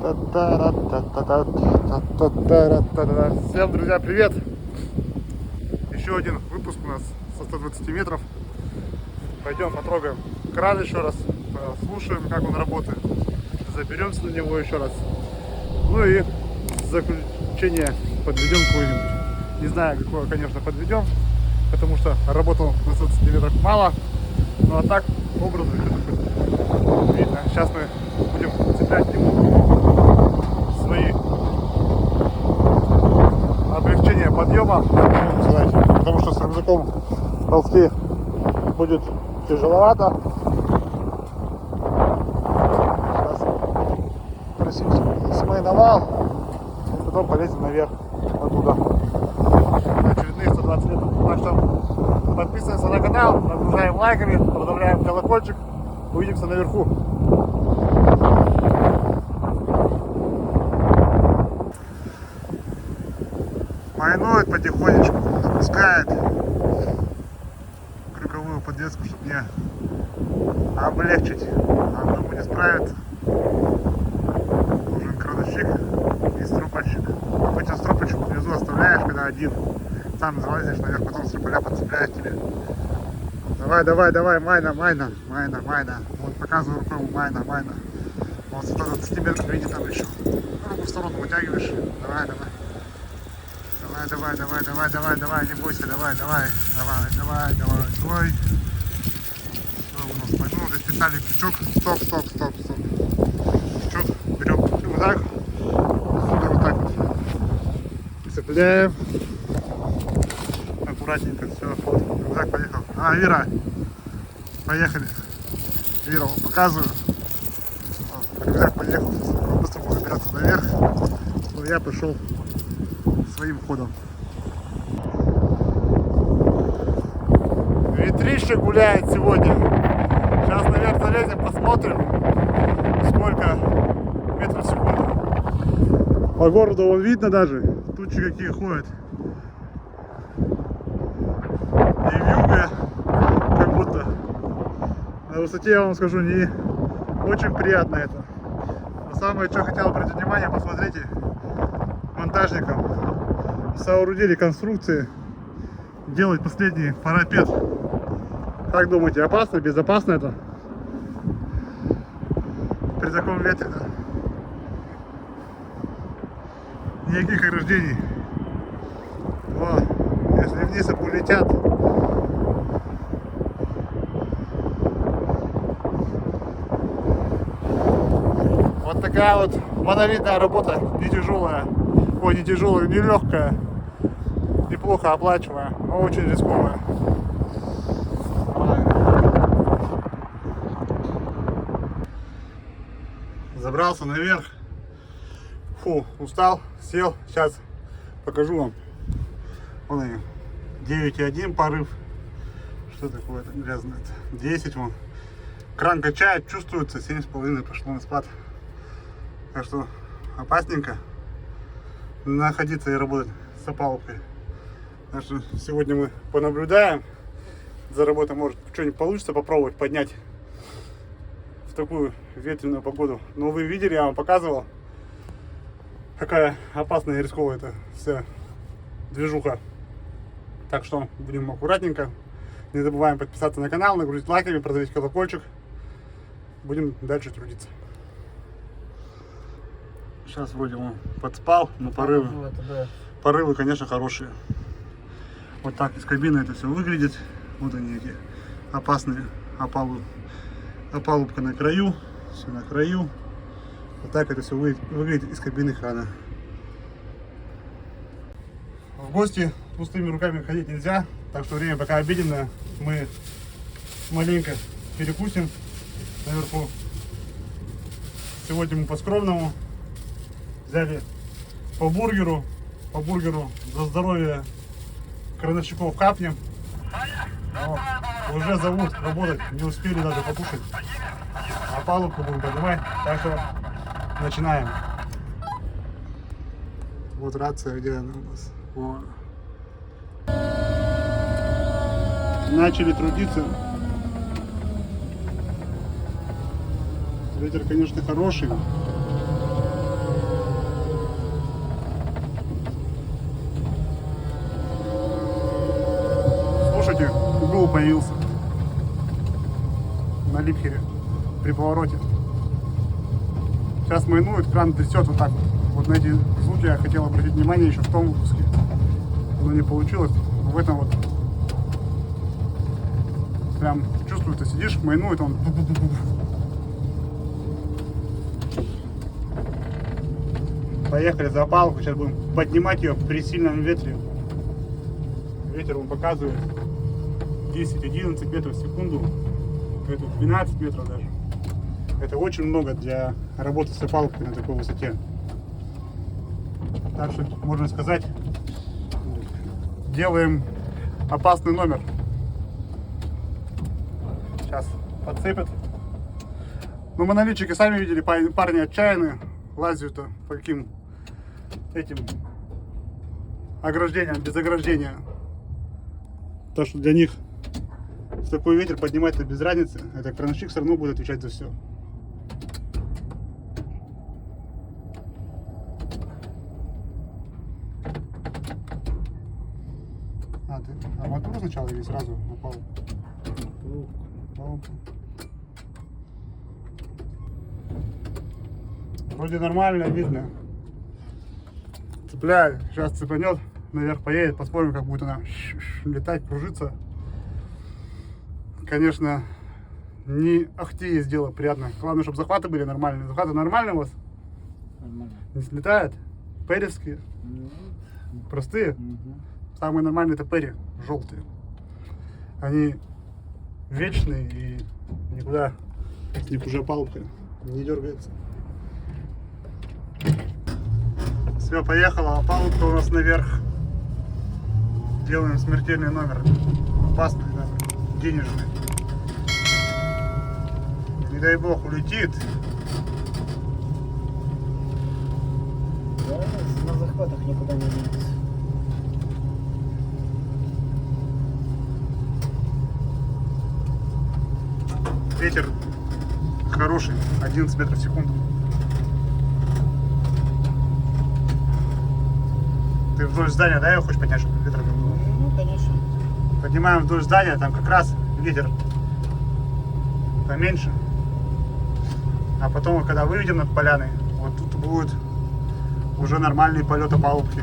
Всем, друзья, привет! Еще один выпуск у нас со 120 метров. Пойдем потрогаем кран еще раз, слушаем, как он работает, заберемся на него еще раз. Ну и в заключение подведем какой-нибудь. Не знаю, какое, конечно, подведем, потому что работал на 120 метрах мало. Ну а так, образно, видно. Сейчас мы будем цеплять ему свои облегчения подъема, потому что с рюкзаком ползти будет тяжеловато. Сейчас красиво смайновал, и потом полезем наверх оттуда. Очередные 120 метров. Так что подписываемся на канал, нагружаем лайками, продавляем колокольчик. Увидимся наверху. Майнует потихонечку, опускает крюковую подвеску, чтобы мне облегчить. А одному не справится. Нужен крановщик и стропольщик. Обычно стропольщик внизу оставляешь, когда один. Сам залазишь наверх, потом строполя подцепляешь тебе. Давай, майна. Вот показываю рукой, майна. Вот 120 метров, видите, там еще. Руку в сторону вытягиваешь. Давай. Давай, не бойся, давай. Свой. Что у нас майнул, здесь специальный крючок. Стоп. Крючок, берем рюкзак. Вот так вот. Цепляем. Аккуратненько, все, вот, рюкзак поехал. Вера, поехали. Вера, показываю. Вот, рюкзак поехал. Быстро буду забираться наверх. Но я пошел своим ходом. Ветрище гуляет сегодня. Сейчас наверх залезем, посмотрим, сколько метров в секунду. По городу вон видно даже, тучи какие ходят. И вьюга, как будто на высоте, я вам скажу, не очень приятно это. Но самое, что хотел обратить внимание, посмотрите, монтажникам соорудили конструкции делать последний парапет. Как думаете, опасно, безопасно это? При таком ветре, да? Никаких ограждений. О, если вниз улетят. Вот такая вот монолитная работа, не тяжелая. Ой, не тяжелая, не легкая. Неплохо оплачиваемая, но очень рисковая. Забрался наверх. Фу, устал, сел. Сейчас покажу вам. Вон они. 9,1 порыв. Что такое грязное? 10 вон. Кран качает, чувствуется. 7,5 пошло на спад. Так что опасненько находиться и работать с опалубкой. Так что сегодня мы понаблюдаем за работой, может что-нибудь получится попробовать поднять в такую ветреную погоду. Но вы видели, я вам показывал, какая опасная и рисковая это вся движуха. Так что будем аккуратненько. Не забываем подписаться на канал, нагрузить лайками, продавить колокольчик. Будем дальше трудиться. Сейчас вроде он подспал, но порывы, конечно, хорошие. Вот так из кабины это все выглядит. Вот они эти опасные опалубка на краю, все на краю. Вот так это все выглядит из кабины крана. В гости пустыми руками ходить нельзя, так что время пока обеденное. Мы маленько перекусим наверху. Сегодня мы по-скромному взяли по бургеру за здоровье крановщиков капнем. Уже зовут работать, не успели даже покушать. А палубку будем поднимать, так что начинаем. Вот рация, где она у нас. О. Начали трудиться. Ветер, конечно, хороший. угол появился на липхере при повороте. Сейчас майнует, кран трясет вот так вот. Вот на эти звуки я хотел обратить внимание еще в том выпуске, но не получилось. В этом вот прям чувствую, ты сидишь, майнует он. Поехали за палку, сейчас будем поднимать ее при сильном ветре. Ветер он показывает 10-11 метров в секунду, это 12 метров даже. Это очень много для работы с опалубкой на такой высоте. Так что, можно сказать, делаем опасный номер. Сейчас подцепят. Ну, монолитчики сами видели, парни отчаянные, лазят по каким этим ограждениям, без ограждения. То, что для них в такой ветер поднимать это без разницы. Это крановщик все равно будет отвечать за все. Ты арматуру сначала или сразу на палубу? Палубу. Вроде нормально, видно. Цепляю, сейчас цепанет, наверх поедет, посмотрим, как будет она летать, кружиться. Конечно, не ахти сделала приятно. Главное, чтобы захваты были нормальные. Захваты нормальные у вас? Нормально. Не слетают? Перевские? Простые? Самые нормальные это пери, желтые. Они вечные и никуда с них уже палубка не дергается. Все, поехала, палубка у нас наверх. Делаем смертельный номер. Опасный номер, денежный. Не дай бог улетит. Да, на захватах никуда не денется. Ветер хороший, 11 метров в секунду. Ты вдоль здания, да, его хочешь поднять, чтобы ветер был? Ну, конечно. Поднимаем вдоль здания, там как раз ветер поменьше. А потом, когда выведем над поляной, вот тут будет уже нормальный полет опалубки.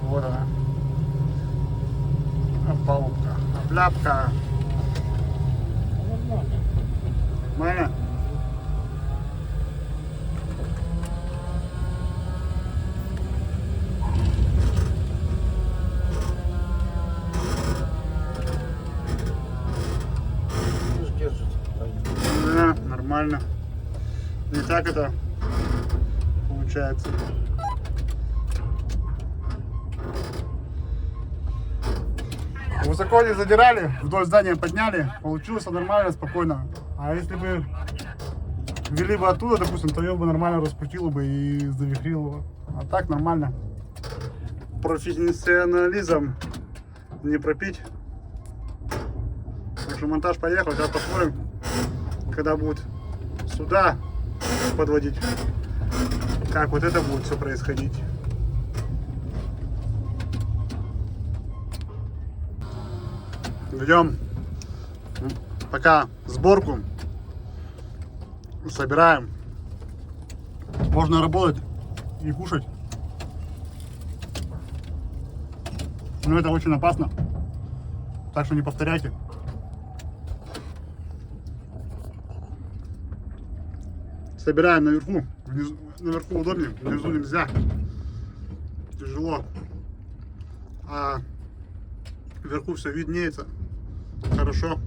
Вот она. Опалубка. Опляпка. Нормально. Нормально? Держит. Да, нормально. Не так это получается. Высоко не задирали, вдоль здания подняли, получилось нормально, спокойно. А если бы вели бы оттуда, допустим, то ее бы нормально раскрутило бы и завихрило бы. А так нормально. Профессионализм не пропить. Так что монтаж поехал, сейчас посмотрим, когда будет сюда подводить, как вот это будет все происходить. Ведем пока сборку, собираем. Можно работать и кушать, но это очень опасно, так что не повторяйте. Собираем наверху, наверху удобнее, внизу нельзя, тяжело, а вверху все виднеется хорошо,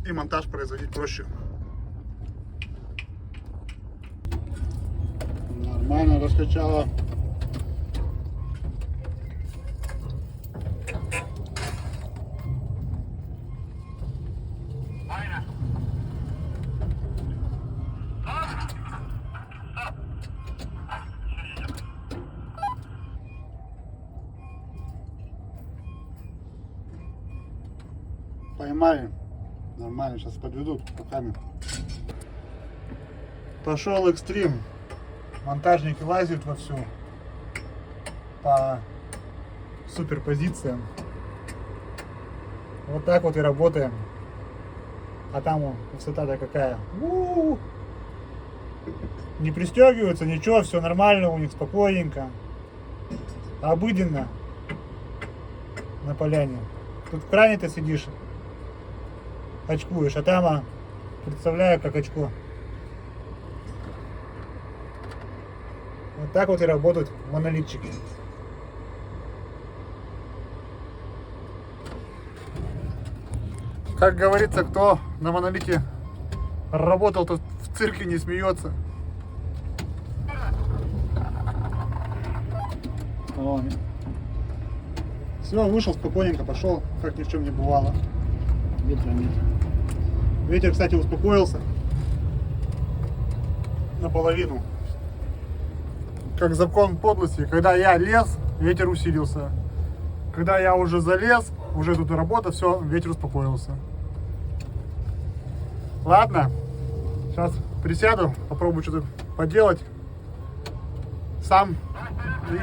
и монтаж производить проще. Нормально раскачала. Поймали. Нормально, сейчас подведут руками. Пошел экстрим. Монтажники лазят вовсю по суперпозициям. Вот так вот и работаем. А там высота-то какая. У-у-у. Не пристегиваются, ничего, все нормально у них, спокойненько. Обыденно на поляне. Тут в кране ты сидишь, очкуешь, а там, представляю, как очко. Вот так вот и работают монолитчики. Как говорится, кто на монолите работал, тот в цирке не смеется. Все, вышел спокойненько, пошел, как ни в чем не бывало. Ветра нет. Ветер, кстати, успокоился наполовину. Как закон подлости, когда я лез, ветер усилился. Когда я уже залез, уже тут работа, все, ветер успокоился. Ладно, сейчас присяду, попробую что-то поделать сам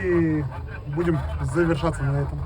и будем завершаться на этом.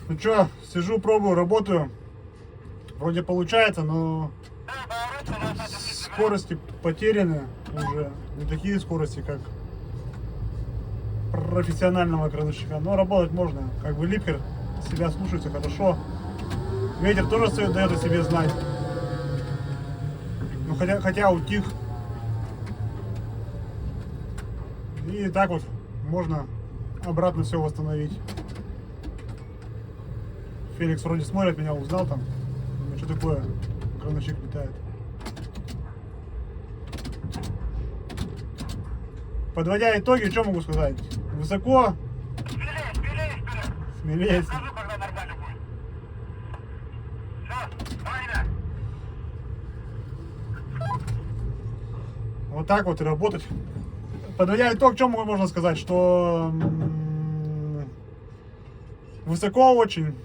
Ну что, сижу, пробую, работаю. Вроде получается, но скорости потеряны уже. Не такие скорости, как профессионального крылышка. Но работать можно. Как бы липкер себя слушается хорошо. Ветер тоже дает о себе знать. Ну, хотя утих. И так вот можно обратно все восстановить. Феликс вроде смотрит меня, узнал там. Думаю, что такое? Крановщик летает. Подводя итоги, что могу сказать? Высоко. Смелее. Скажу, когда нормально будет. Все, правильно. Вот так вот и работать. Подводя итог, что можно сказать? Что высоко очень.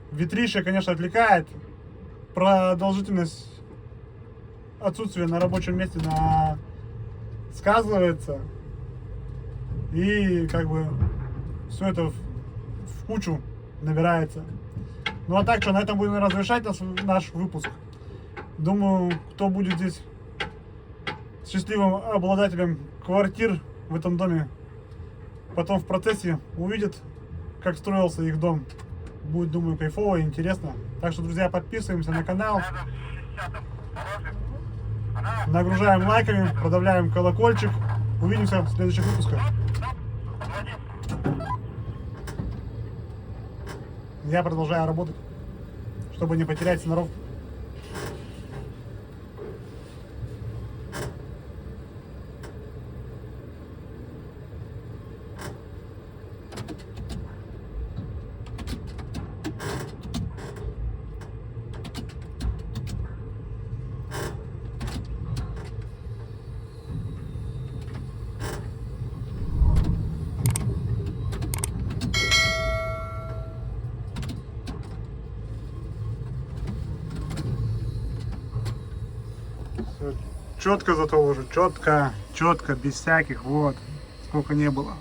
Ветрище, конечно, отвлекает. Продолжительность отсутствия на рабочем месте сказывается. И как бы все это в кучу набирается. Ну а так что, на этом будем завершать наш выпуск. Думаю, кто будет здесь счастливым обладателем квартир в этом доме, потом в процессе увидит, как строился их дом. Будет, думаю, кайфово и интересно. Так что, друзья, подписываемся на канал, нагружаем лайками, продавляем колокольчик. Увидимся в следующих выпусках. Я продолжаю работать, чтобы не потерять сноровку. Четко зато ложу, четко, четко, без всяких, вот. Сколько не было.